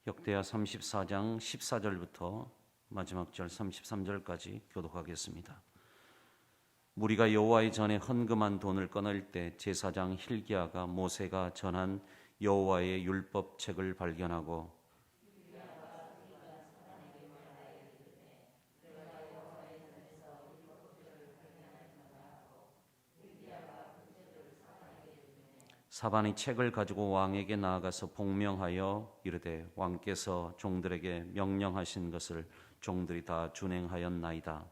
역대하 34장 14절부터 마지막 절 33절까지 교독하겠습니다. 무리가 여호와의 전에 헌금한 돈을 꺼낼 때 제사장 hil기야가 모세가 전한 여호와의 율법책을 발견하고 사반이 책을 가지고 왕에게 나아가서 복명하여 이르되 왕께서 종들에게 명령하신 것을 종들이 다 준행하였나이다.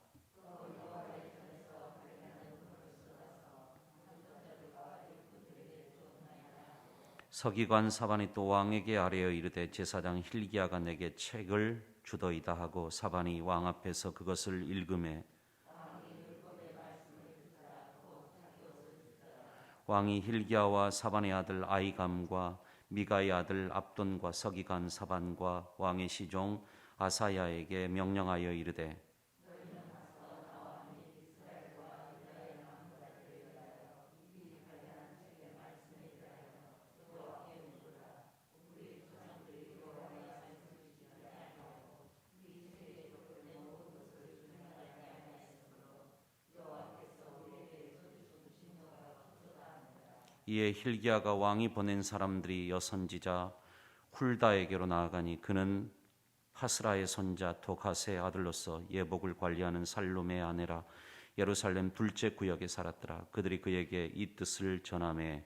서기관 사반이 또 왕에게 아뢰어 이르되 제사장 hil기야가 내게 책을 주더이다 하고 사반이 왕 앞에서 그것을 읽음에 왕이 hil기야와 사반의 아들 아히감과 미가의 아들 압돈과 서기관 사반과 왕의 시종 아사야에게 명령하여 이르되 이에 hil기야가 왕이 보낸 사람들이 여선지자 훌다에게로 나아가니 그는 하스라의 손자 도갓의 아들로서 예복을 관리하는 살룸의 아내라 예루살렘 둘째 구역에 살았더라. 그들이 그에게 이 뜻을 전하매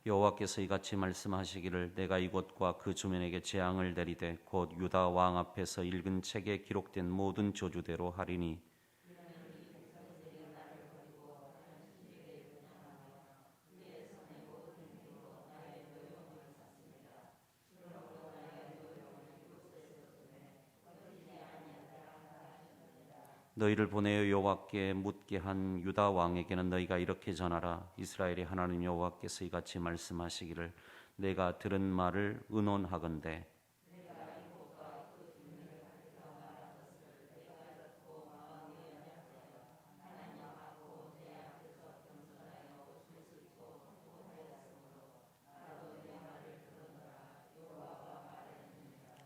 여호와께서 이같이 말씀하시기를 내가 이곳과 그 주민에게 재앙을 내리되 곧 유다 왕 앞에서 읽은 책에 기록된 모든 저주대로 하리니 너희를 보내어 여호와께 묻게 한 유다 왕에게는 너희가 이렇게 전하라. 이스라엘의 하나님 여호와께서 이같이 말씀하시기를 내가 들은 말을 의논하건대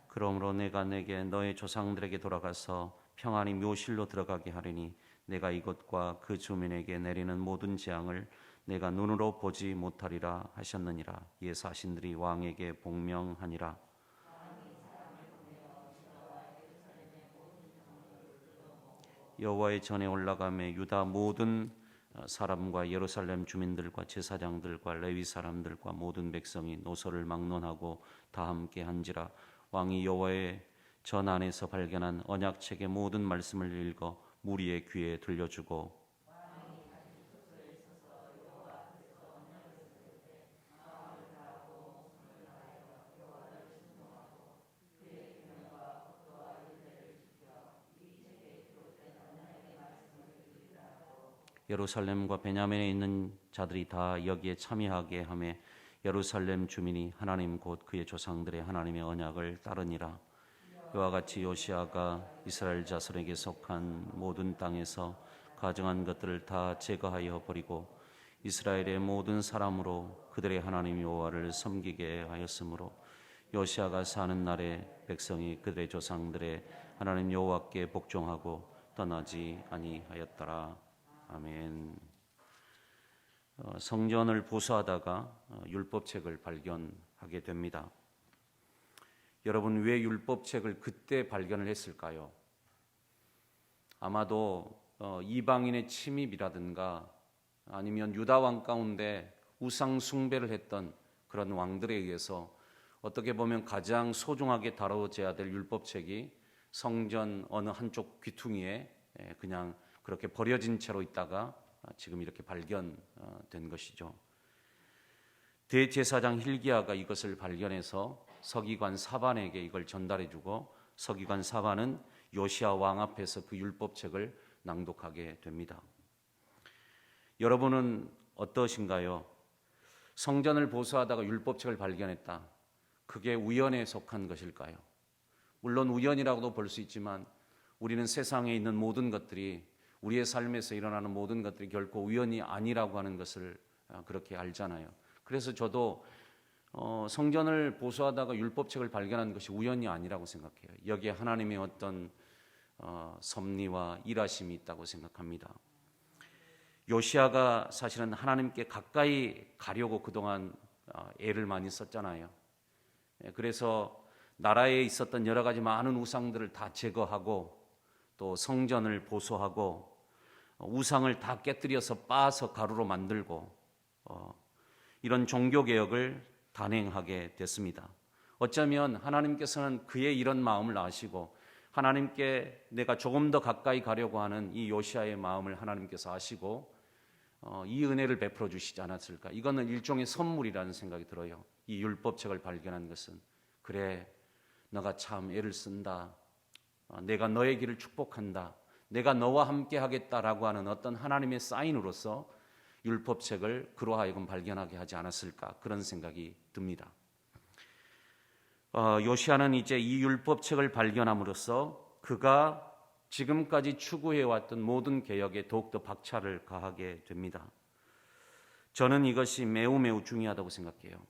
그러므로 내가 내게 너의 조상들에게 돌아가서 평안히 묘실로 들어가게 하리니 내가 이곳과 그 주민에게 내리는 모든 재앙을 내가 눈으로 보지 못하리라 하셨느니라. 이에 사신들이 왕에게 복명하니라. 여호와의 전에 올라가매 유다 모든 사람과 예루살렘 주민들과 제사장들과 레위 사람들과 모든 백성이 노소를 막론하고 다 함께 한지라. 왕이 여호와의 전 안에서 발견한 언약책의 모든 말씀을 읽어 무리의 귀에 들려주고 예루살렘과 베냐민에 있는 자들이 다 여기에 참여하게 하며 예루살렘 주민이 하나님 곧 그의 조상들의 하나님의 언약을 따르니라. 이와 같이 요시아가 이스라엘 자손에게 속한 모든 땅에서 가증한 것들을 다 제거하여 버리고 이스라엘의 모든 사람으로 그들의 하나님 여호와를 섬기게 하였으므로 요시아가 사는 날에 백성이 그들의 조상들의 하나님 여호와께 복종하고 떠나지 아니하였더라. 아멘. 성전을 보수하다가 율법책을 발견하게 됩니다. 여러분, 왜 율법책을 그때 발견을 했을까요? 아마도 이방인의 침입이라든가 아니면 유다 왕 가운데 우상 숭배를 했던 그런 왕들에 의해서 어떻게 보면 가장 소중하게 다뤄져야 될 율법책이 성전 어느 한쪽 귀퉁이에 그냥 그렇게 버려진 채로 있다가 지금 이렇게 발견된 것이죠. 대제사장 hil기야가 이것을 발견해서 서기관 사반에게 이걸 전달해주고 서기관 사반은 요시야 왕 앞에서 그 율법책을 낭독하게 됩니다. 여러분은 어떠신가요? 성전을 보수하다가 율법책을 발견했다. 그게 우연에 속한 것일까요? 물론 우연이라고도 볼 수 있지만 우리는 세상에 있는 모든 것들이 우리의 삶에서 일어나는 모든 것들이 결코 우연이 아니라고 하는 것을 그렇게 알잖아요. 그래서 저도 성전을 보수하다가 율법책을 발견한 것이 우연이 아니라고 생각해요. 여기에 하나님의 어떤 섭리와 일하심이 있다고 생각합니다. 요시야가 사실은 하나님께 가까이 가려고 그동안 애를 많이 썼잖아요. 그래서 나라에 있었던 여러 가지 많은 우상들을 다 제거하고 또 성전을 보수하고 우상을 다 깨뜨려서 빻아서 가루로 만들고 이런 종교개혁을 단행하게 됐습니다. 어쩌면 하나님께서는 그의 이런 마음을 아시고 하나님께 내가 조금 더 가까이 가려고 하는 이 요시야의 마음을 하나님께서 아시고 이 은혜를 베풀어 주시지 않았을까. 이거는 일종의 선물이라는 생각이 들어요. 이 율법책을 발견한 것은 그래 너가 참 애를 쓴다. 내가 너의 길을 축복한다. 내가 너와 함께 하겠다라고 하는 어떤 하나님의 사인으로서 율법책을 그로 하여금 발견하게 하지 않았을까 그런 생각이 듭니다. 요시야는 이제 이 율법책을 발견함으로써 그가 지금까지 추구해왔던 모든 개혁에 더욱더 박차를 가하게 됩니다. 저는 이것이 매우 중요하다고 생각해요.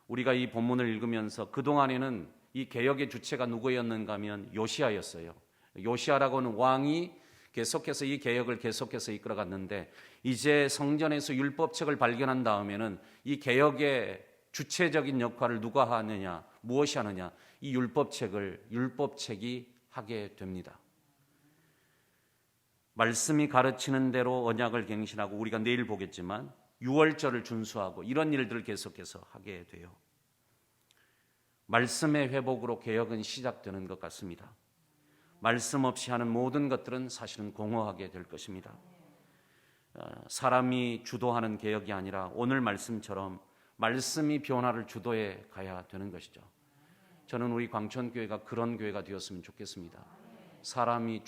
우리가 이 본문을 읽으면서 그동안에는 이 개혁의 주체가 누구였는가 하면 요시야였어요. 요시야라고는 왕이 계속해서 이 개혁을 계속해서 이끌어갔는데 이제 성전에서 율법책을 발견한 다음에는 이 개혁의 주체적인 역할을 누가 하느냐, 무엇이 하느냐, 이 율법책이 하게 됩니다. 말씀이 가르치는 대로 언약을 갱신하고 우리가 내일 보겠지만 유월절을 준수하고 이런 일들을 계속해서 하게 돼요. 말씀의 회복으로 개혁은 시작되는 것 같습니다. 말씀 없이 하는 모든 것들은 사실은 공허하게 될 것입니다. 사람이 주도하는 개혁이 아니라 오늘 말씀처럼 말씀이 변화를 주도해 가야 되는 것이죠. 저는 우리 광천교회가 그런 교회가 되었으면 좋겠습니다. 사람이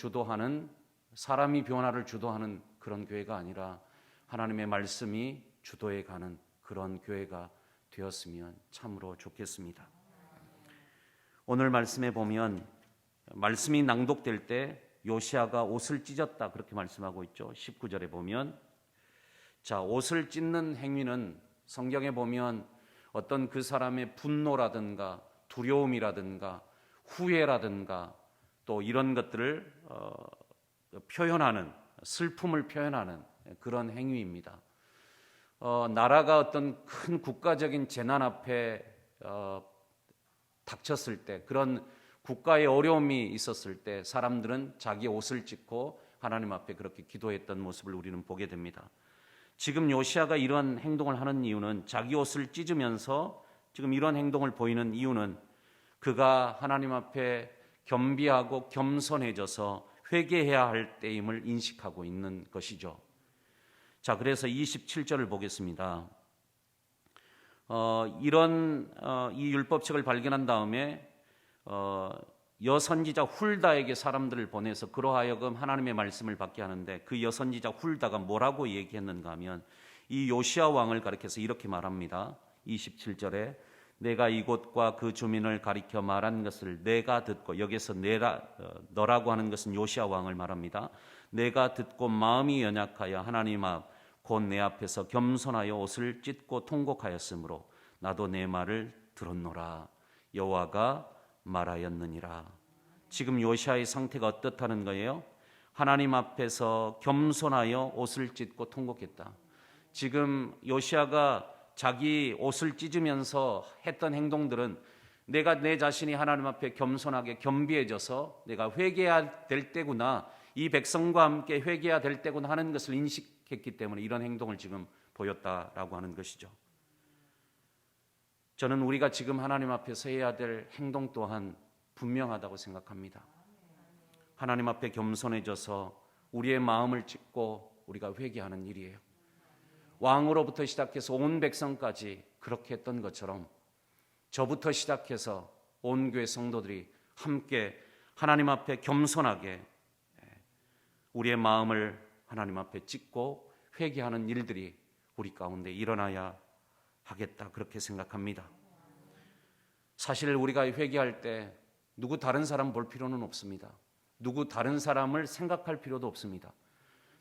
변화를 주도하는 그런 교회가 아니라 하나님의 말씀이 주도해 가는 그런 교회가 되었으면 참으로 좋겠습니다. 오늘 말씀에 보면 말씀이 낭독될 때 요시야가 옷을 찢었다 그렇게 말씀하고 있죠. 19절에 보면 옷을 찢는 행위는 성경에 보면 어떤 그 사람의 분노라든가 두려움이라든가 후회라든가 또 이런 것들을 표현하는 슬픔을 표현하는 그런 행위입니다. 나라가 어떤 큰 국가적인 재난 앞에 닥쳤을 때 그런 국가의 어려움이 있었을 때 사람들은 자기 옷을 찢고 하나님 앞에 그렇게 기도했던 모습을 우리는 보게 됩니다. 지금 요시야가 이런 행동을 하는 이유는 자기 옷을 찢으면서 지금 이런 행동을 보이는 이유는 그가 하나님 앞에 겸비하고 겸손해져서 회개해야 할 때임을 인식하고 있는 것이죠. 그래서 27절을 보겠습니다. 이 율법책을 발견한 다음에 여선지자 훌다에게 사람들을 보내서 그로 하여금 하나님의 말씀을 받게 하는데 그 여선지자 훌다가 뭐라고 얘기했는가 하면 이 요시야 왕을 가리켜서 이렇게 말합니다. 27절에 내가 이곳과 그 주민을 가리켜 말한 것을 내가 듣고, 여기서 너라고 하는 것은 요시야 왕을 말합니다. 내가 듣고 마음이 연약하여 하나님 앞 곧 내 앞에서 겸손하여 옷을 찢고 통곡하였으므로 나도 내 말을 들었노라. 여호와가 말하였느니라. 지금 요시야의 상태가 어떻다는 거예요? 하나님 앞에서 겸손하여 옷을 찢고 통곡했다. 지금 요시야가 자기 옷을 찢으면서 했던 행동들은 내가 내 자신이 하나님 앞에 겸손하게 겸비해져서 내가 회개해야 될 때구나, 이 백성과 함께 회개해야 될 때구나 하는 것을 인식했기 때문에 이런 행동을 지금 보였다라고 하는 것이죠. 저는 우리가 지금 하나님 앞에서 해야 될 행동 또한 분명하다고 생각합니다. 하나님 앞에 겸손해져서 우리의 마음을 찢고 우리가 회개하는 일이에요. 왕으로부터 시작해서 온 백성까지 그렇게 했던 것처럼 저부터 시작해서 온 교회 성도들이 함께 하나님 앞에 겸손하게 우리의 마음을 하나님 앞에 찢고 회개하는 일들이 우리 가운데 일어나야 하겠다, 그렇게 생각합니다. 사실 우리가 회개할 때 누구 다른 사람 볼 필요는 없습니다. 누구 다른 사람을 생각할 필요도 없습니다.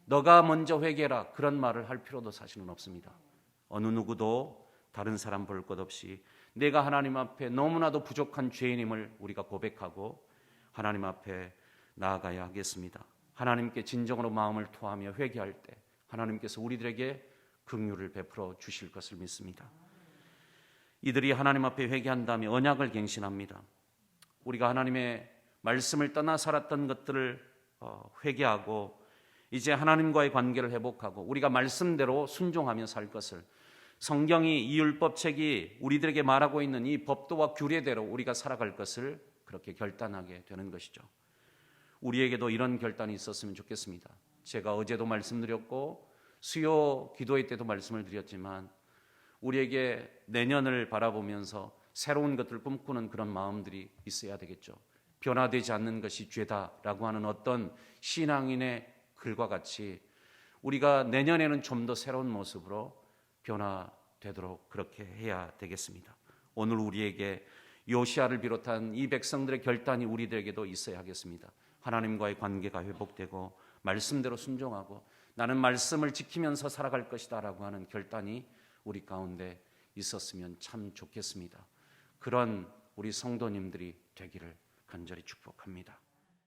너가 먼저 회개해라, 그런 말을 할 필요도 사실은 없습니다. 어느 누구도 다른 사람 볼 것 없이 내가 하나님 앞에 너무나도 부족한 죄인임을 우리가 고백하고 하나님 앞에 나아가야 하겠습니다. 하나님께 진정으로 마음을 토하며 회개할 때 하나님께서 우리들에게 긍휼을 베풀어 주실 것을 믿습니다. 이들이 하나님 앞에 회개한 다음에 언약을 갱신합니다. 우리가 하나님의 말씀을 떠나 살았던 것들을 회개하고 이제 하나님과의 관계를 회복하고 우리가 말씀대로 순종하며 살 것을, 성경이 이 율법책이 우리들에게 말하고 있는 이 법도와 규례대로 우리가 살아갈 것을 그렇게 결단하게 되는 것이죠. 우리에게도 이런 결단이 있었으면 좋겠습니다. 제가 어제도 말씀드렸고 수요 기도회 때도 말씀을 드렸지만 우리에게 내년을 바라보면서 새로운 것들을 꿈꾸는 그런 마음들이 있어야 되겠죠. 변화되지 않는 것이 죄다라고 하는 어떤 신앙인의 글과 같이 우리가 내년에는 좀 더 새로운 모습으로 변화되도록 그렇게 해야 되겠습니다. 오늘 우리에게 요시아를 비롯한 이 백성들의 결단이 우리들에게도 있어야 하겠습니다. 하나님과의 관계가 회복되고 말씀대로 순종하고 나는 말씀을 지키면서 살아갈 것이다 라고 하는 결단이 우리 가운데 있었으면 참 좋겠습니다. 그런 우리 성도님들이 되기를 간절히 축복합니다.